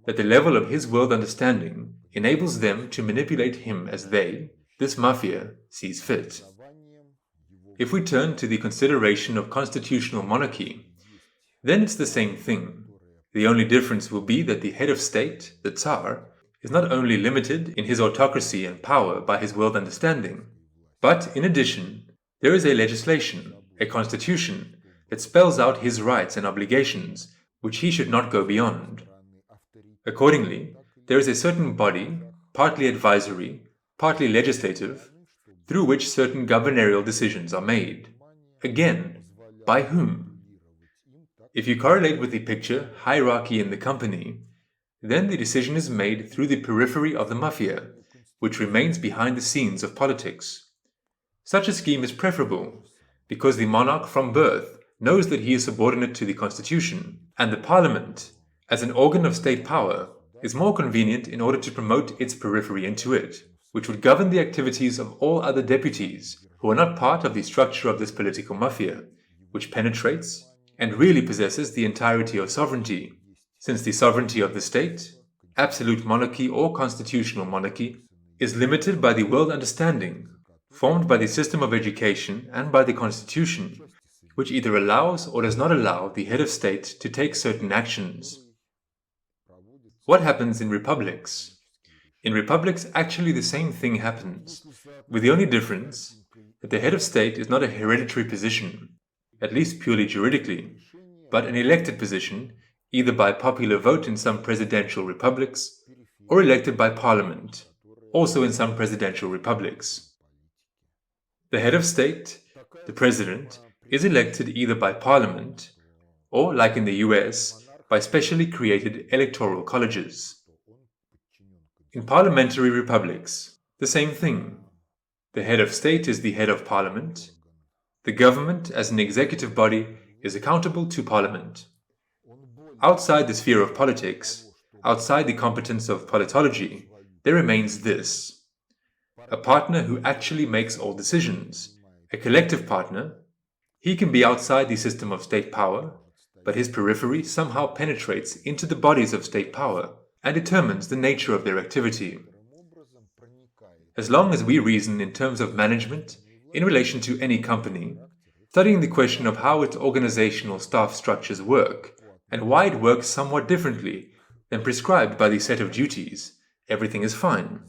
that the level of his world understanding enables them to manipulate him as they, this mafia, sees fit. If we turn to the consideration of constitutional monarchy, then it's the same thing. The only difference will be that the head of state, the Tsar, is not only limited in his autocracy and power by his world understanding, but in addition, there is a legislation, a constitution, that spells out his rights and obligations, which he should not go beyond. Accordingly, there is a certain body, partly advisory, partly legislative, through which certain governorial decisions are made. Again, by whom? If you correlate with the picture hierarchy in the company, then the decision is made through the periphery of the mafia, which remains behind the scenes of politics. Such a scheme is preferable, because the monarch from birth knows that he is subordinate to the constitution, and the parliament, as an organ of state power, is more convenient in order to promote its periphery into it, which would govern the activities of all other deputies who are not part of the structure of this political mafia, which penetrates and really possesses the entirety of sovereignty, since the sovereignty of the state, absolute monarchy or constitutional monarchy, is limited by the world understanding, formed by the system of education and by the constitution, which either allows or does not allow the head of state to take certain actions. What happens in republics? In republics, actually the same thing happens, with the only difference that the head of state is not a hereditary position, at least purely juridically, but an elected position, either by popular vote in some presidential republics, or elected by parliament, also in some presidential republics. The head of state, the president, is elected either by parliament, or, like in the US, by specially created electoral colleges. In parliamentary republics, the same thing. The head of state is the head of parliament. The government, as an executive body, is accountable to parliament. Outside the sphere of politics, outside the competence of politology, there remains this: a partner who actually makes all decisions, a collective partner. He can be outside the system of state power, but his periphery somehow penetrates into the bodies of state power and determines the nature of their activity. As long as we reason in terms of management in relation to any company, studying the question of how its organizational staff structures work and why it works somewhat differently than prescribed by the set of duties, everything is fine.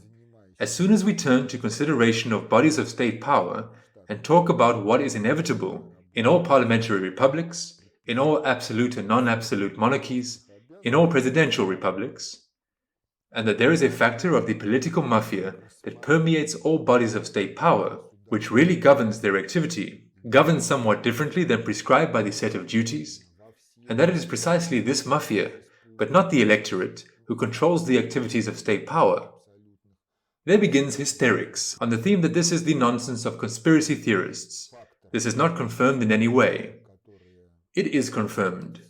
As soon as we turn to consideration of bodies of state power and talk about what is inevitable in all parliamentary republics, in all absolute and non-absolute monarchies, in all presidential republics, and that there is a factor of the political mafia that permeates all bodies of state power, which really governs their activity, governs somewhat differently than prescribed by the set of duties, and that it is precisely this mafia, but not the electorate, who controls the activities of state power. There begins hysterics on the theme that this is the nonsense of conspiracy theorists. This is not confirmed in any way. It is confirmed.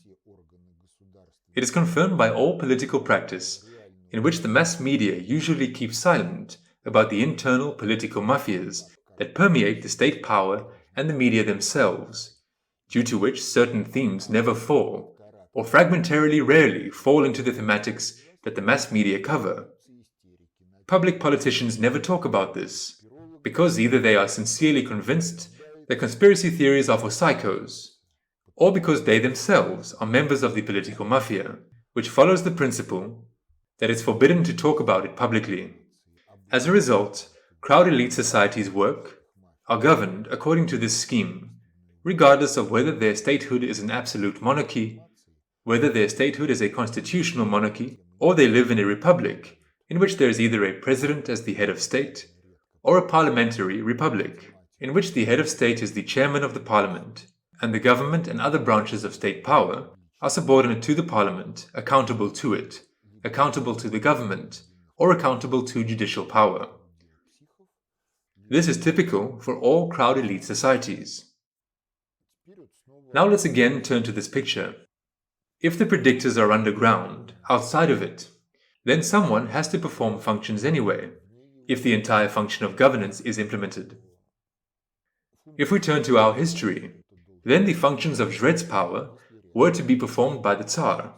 It is confirmed by all political practice, in which the mass media usually keep silent about the internal political mafias that permeate the state power and the media themselves, due to which certain themes never fall, or fragmentarily rarely fall into the thematics that the mass media cover. Public politicians never talk about this, because either they are sincerely convinced that conspiracy theories are for psychos, or because they themselves are members of the political mafia, which follows the principle that it's forbidden to talk about it publicly. As a result, crowd elite societies are governed according to this scheme, regardless of whether their statehood is an absolute monarchy, whether their statehood is a constitutional monarchy, or they live in a republic in which there is either a president as the head of state, or a parliamentary republic, in which the head of state is the chairman of the parliament, and the government and other branches of state power are subordinate to the parliament, accountable to it, accountable to the government, or accountable to judicial power. This is typical for all crowd elite societies. Now let's again turn to this picture. If the predictors are underground, outside of it, then someone has to perform functions anyway, if the entire function of governance is implemented. If we turn to our history, then the functions of Jred's power were to be performed by the Tsar.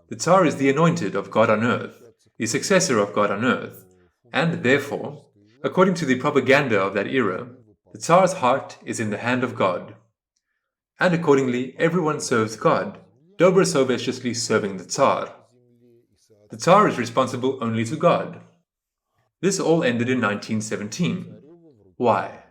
The Tsar is the anointed of God on earth, the successor of God on earth, and therefore, according to the propaganda of that era, the Tsar's heart is in the hand of God. And accordingly, everyone serves God, dobrosovetchestly serving the Tsar. The Tsar is responsible only to God. This all ended in 1917. Why?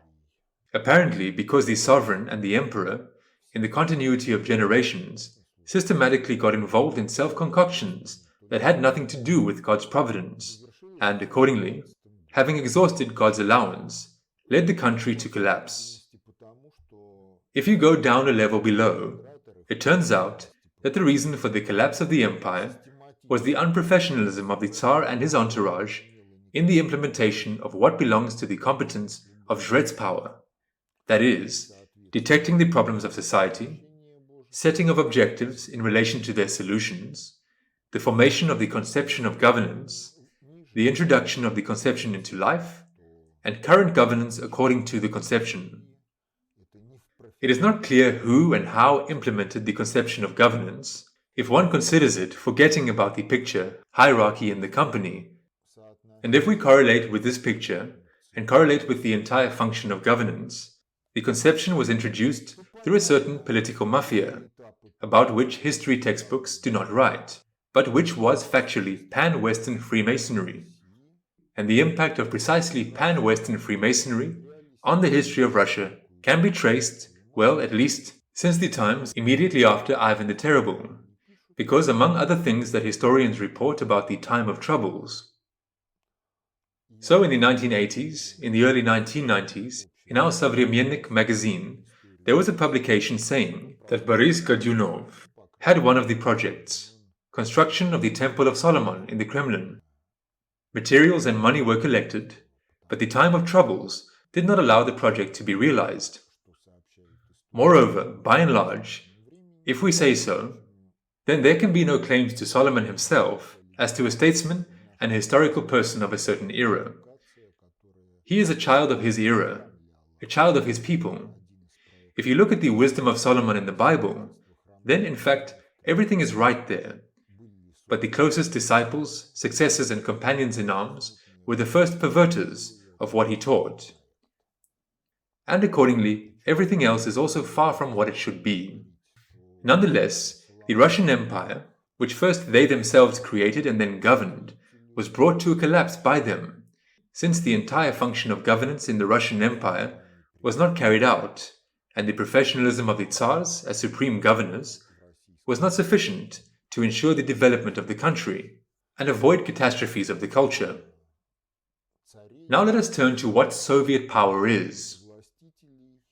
Apparently because the sovereign and the emperor, in the continuity of generations, systematically got involved in self-concoctions that had nothing to do with God's providence, and accordingly, having exhausted God's allowance, led the country to collapse. If you go down a level below, it turns out that the reason for the collapse of the empire was the unprofessionalism of the Tsar and his entourage in the implementation of what belongs to the competence of Jred's power, that is, detecting the problems of society, setting of objectives in relation to their solutions, the formation of the conception of governance, the introduction of the conception into life, and current governance according to the conception. It is not clear who and how implemented the conception of governance, if one considers it forgetting about the picture, hierarchy in the company. And if we correlate with this picture, and correlate with the entire function of governance, the conception was introduced through a certain political mafia, about which history textbooks do not write, but which was factually pan-Western Freemasonry. And the impact of precisely pan-Western Freemasonry on the history of Russia can be traced, well, at least since the times immediately after Ivan the Terrible, because among other things that historians report about the time of troubles. So in the 1980s, in the early 1990s, in our Savremennik magazine, there was a publication saying that Boris Godunov had one of the projects, construction of the Temple of Solomon in the Kremlin. Materials and money were collected, but the time of troubles did not allow the project to be realized. Moreover, by and large, if we say so, then there can be no claims to Solomon himself as to a statesman and historical person of a certain era. He is a child of his era, a child of his people. If you look at the wisdom of Solomon in the Bible, then in fact everything is right there. But the closest disciples, successors and companions in arms were the first perverters of what he taught. And accordingly, everything else is also far from what it should be. Nonetheless, the Russian Empire, which first they themselves created and then governed, was brought to a collapse by them, since the entire function of governance in the Russian Empire was not carried out, and the professionalism of the Tsars as supreme governors was not sufficient to ensure the development of the country and avoid catastrophes of the culture. Now let us turn to what Soviet power is.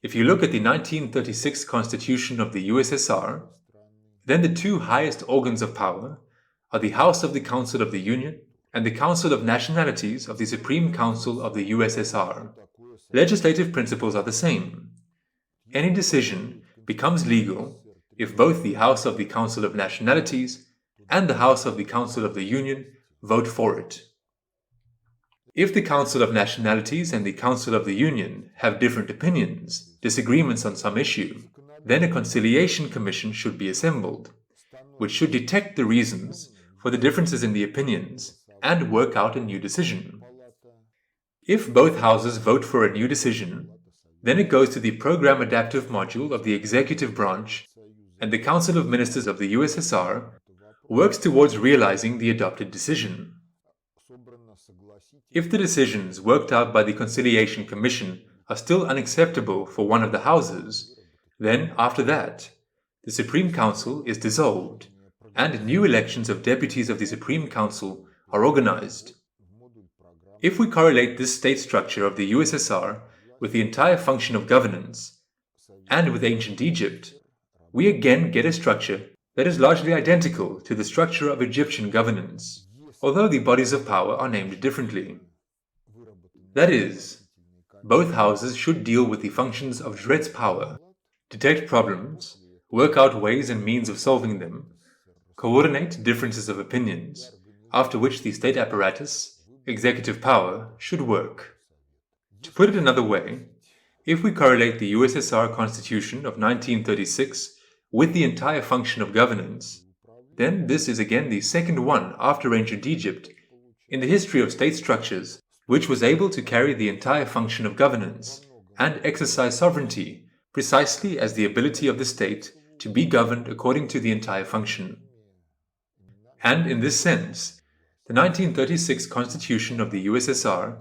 If you look at the 1936 Constitution of the USSR, then the two highest organs of power are the House of the Council of the Union and the Council of Nationalities of the Supreme Council of the USSR. Legislative principles are the same. Any decision becomes legal if both the House of the Council of Nationalities and the House of the Council of the Union vote for it. If the Council of Nationalities and the Council of the Union have different opinions, disagreements on some issue, then a conciliation commission should be assembled, which should detect the reasons for the differences in the opinions and work out a new decision. If both houses vote for a new decision, then it goes to the Program Adaptive Module of the Executive Branch, and the Council of Ministers of the USSR works towards realizing the adopted decision. If the decisions worked out by the Conciliation Commission are still unacceptable for one of the houses, then, after that, the Supreme Council is dissolved, and new elections of deputies of the Supreme Council are organized. If we correlate this state structure of the USSR with the entire function of governance, and with ancient Egypt, we again get a structure that is largely identical to the structure of Egyptian governance, although the bodies of power are named differently. That is, both houses should deal with the functions of Jret's power, detect problems, work out ways and means of solving them, coordinate differences of opinions, after which the state apparatus, executive power, should work. To put it another way, if we correlate the USSR Constitution of 1936 with the entire function of governance, then this is again the second one after ancient Egypt in the history of state structures which was able to carry the entire function of governance and exercise sovereignty precisely as the ability of the state to be governed according to the entire function. And in this sense, the 1936 Constitution of the USSR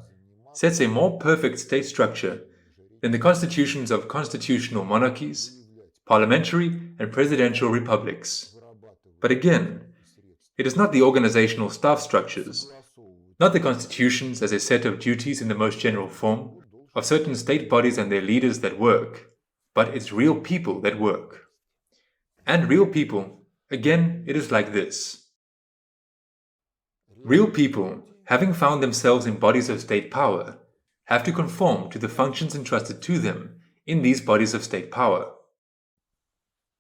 sets a more perfect state structure than the constitutions of constitutional monarchies, parliamentary and presidential republics. But again, it is not the organizational staff structures, not the constitutions as a set of duties in the most general form of certain state bodies and their leaders that work, but it's real people that work. And real people, again, it is like this. Real people, having found themselves in bodies of state power, have to conform to the functions entrusted to them in these bodies of state power.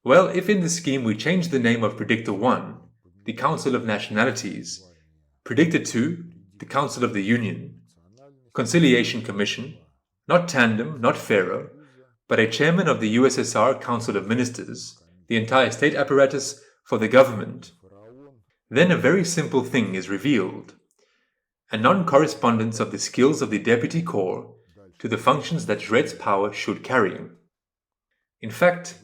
Well, if in this scheme we change the name of Predictor 1, the Council of Nationalities, Predictor 2, the Council of the Union, Conciliation Commission, not Tandem, not Pharaoh, but a chairman of the USSR Council of Ministers, the entire state apparatus for the government, then a very simple thing is revealed: a non-correspondence of the skills of the deputy corps to the functions that Jret's power should carry. In fact,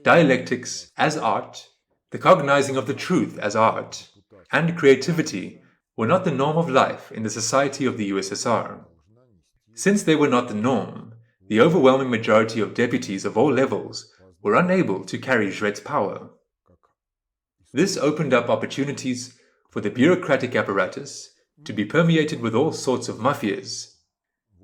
dialectics as art, the cognizing of the truth as art, and creativity were not the norm of life in the society of the USSR. Since they were not the norm, the overwhelming majority of deputies of all levels were unable to carry Jret's power. This opened up opportunities for the bureaucratic apparatus to be permeated with all sorts of mafias.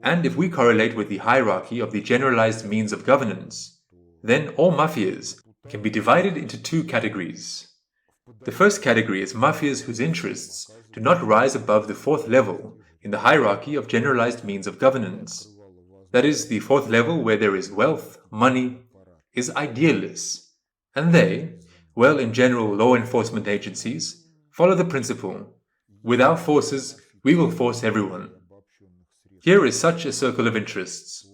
And if we correlate with the hierarchy of the generalized means of governance, then all mafias can be divided into two categories. The first category is mafias whose interests do not rise above the fourth level in the hierarchy of generalized means of governance. That is, the fourth level where there is wealth, money, is idealists, and they, well, in general law enforcement agencies, follow the principle, with our forces, we will force everyone. Here is such a circle of interests.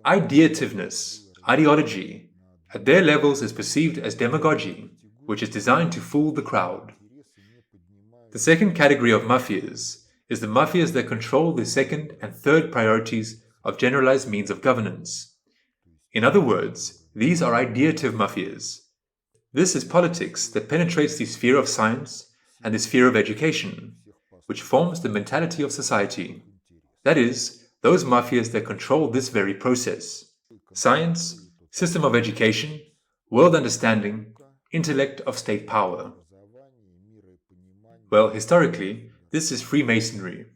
Ideativeness, ideology, at their levels is perceived as demagogy, which is designed to fool the crowd. The second category of mafias is the mafias that control the second and third priorities of generalized means of governance. In other words, these are ideative mafias. This is politics that penetrates the sphere of science and the sphere of education, which forms the mentality of society. That is, those mafias that control this very process: science, system of education, world understanding, intellect of state power. Well, historically, this is Freemasonry,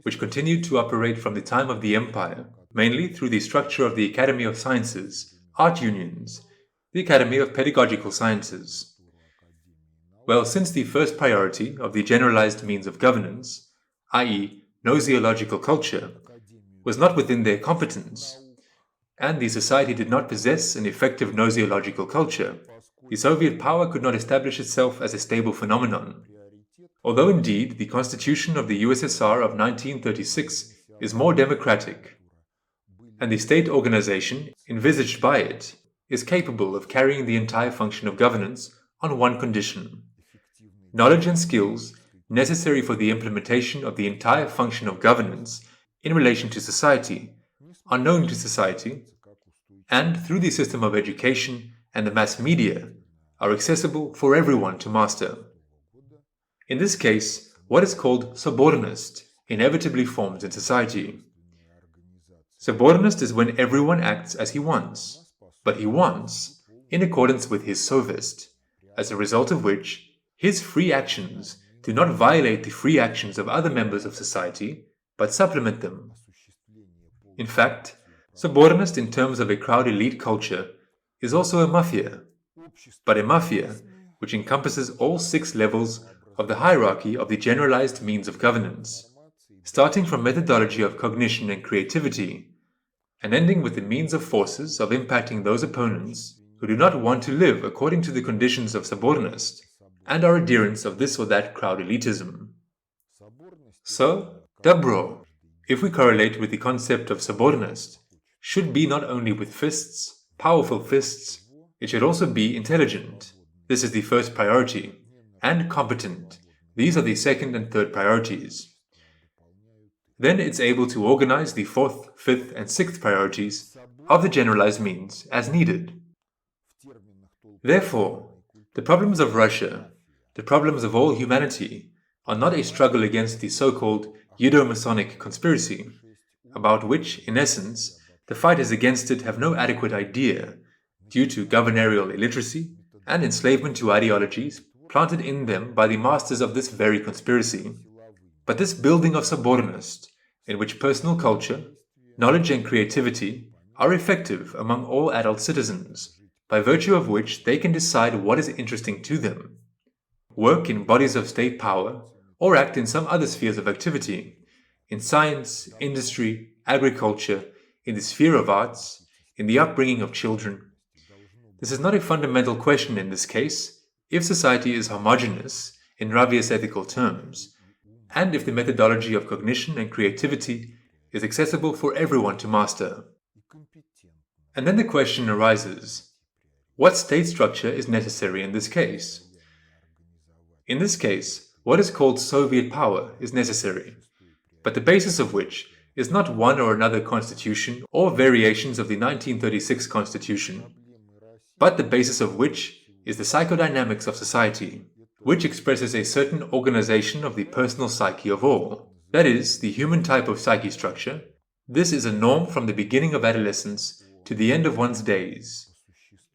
which continued to operate from the time of the Empire, mainly through the structure of the Academy of Sciences, art unions, the Academy of Pedagogical Sciences. Well, since the first priority of the generalized means of governance, i.e., gnoseological culture, was not within their competence, and the society did not possess an effective gnoseological culture, the Soviet power could not establish itself as a stable phenomenon. Although indeed the constitution of the USSR of 1936 is more democratic, and the state organization envisaged by it is capable of carrying the entire function of governance on one condition: knowledge and skills necessary for the implementation of the entire function of governance in relation to society are known to society, and through the system of education and the mass media are accessible for everyone to master. In this case, what is called subordinist inevitably forms in society. Subordinist is when everyone acts as he wants, but he wants in accordance with his sovest, as a result of which his free actions do not violate the free actions of other members of society, but supplement them. In fact, subordinist in terms of a crowd elite culture is also a mafia, but a mafia which encompasses all 6 levels of the hierarchy of the generalized means of governance, starting from methodology of cognition and creativity, and ending with the means of forces of impacting those opponents who do not want to live according to the conditions of subordinist and are adherents of this or that crowd elitism. So, dobro, if we correlate with the concept of subordinist, should be not only with fists, powerful fists, it should also be intelligent. This is the first priority, and competent. These are the second and third priorities. Then it's able to organize the 4th, 5th, and 6th priorities of the generalized means as needed. Therefore, the problems of Russia, the problems of all humanity, are not a struggle against the so-called Judo-Masonic conspiracy, about which, in essence, the fighters against it have no adequate idea, due to governorial illiteracy and enslavement to ideologies planted in them by the masters of this very conspiracy, but this building of subordinist, in which personal culture, knowledge and creativity are effective among all adult citizens, by virtue of which they can decide what is interesting to them, work in bodies of state power, or act in some other spheres of activity, in science, industry, agriculture, in the sphere of arts, in the upbringing of children. This is not a fundamental question in this case, if society is homogeneous in Ravi's ethical terms, and if the methodology of cognition and creativity is accessible for everyone to master. And then the question arises, what state structure is necessary in this case? In this case, what is called Soviet power is necessary, but the basis of which is not one or another constitution or variations of the 1936 constitution, but the basis of which is the psychodynamics of society, which expresses a certain organization of the personal psyche of all, that is, the human type of psyche structure. This is a norm from the beginning of adolescence to the end of one's days.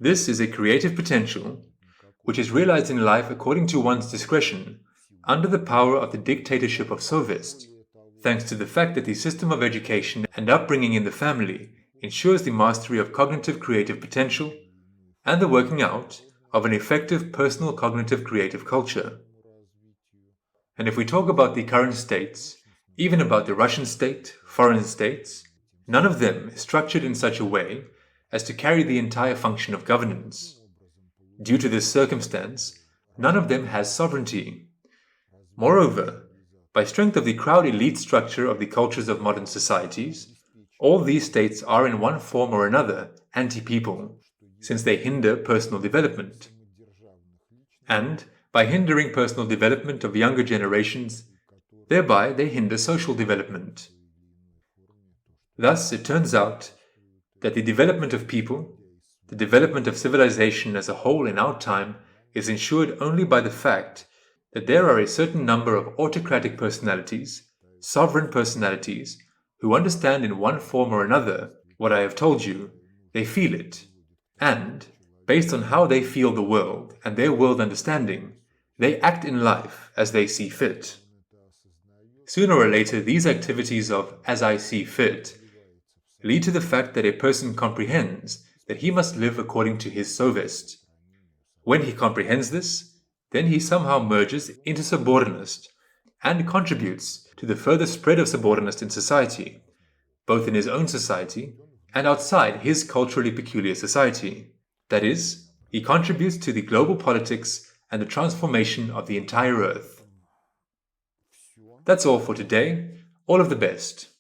This is a creative potential, which is realized in life according to one's discretion, under the power of the dictatorship of sovest, thanks to the fact that the system of education and upbringing in the family ensures the mastery of cognitive creative potential and the working out of an effective personal cognitive creative culture. And if we talk about the current states, even about the Russian state, foreign states, none of them is structured in such a way as to carry the entire function of governance. Due to this circumstance, none of them has sovereignty. Moreover, by strength of the crowd elite structure of the cultures of modern societies, all these states are in one form or another anti-people, since they hinder personal development. And, by hindering personal development of younger generations, thereby they hinder social development. Thus, it turns out that the development of people, the development of civilization as a whole in our time, is ensured only by the fact that there are a certain number of autocratic personalities, sovereign personalities, who understand in one form or another what I have told you, they feel it, and, based on how they feel the world and their world understanding, they act in life as they see fit. Sooner or later, these activities of as I see fit lead to the fact that a person comprehends that he must live according to his sovest. When he comprehends this, then he somehow merges into subordinist and contributes to the further spread of subordinist in society, both in his own society and outside his culturally peculiar society. That is, He contributes to the global politics and the transformation of the entire Earth. That's all for today. All of the best.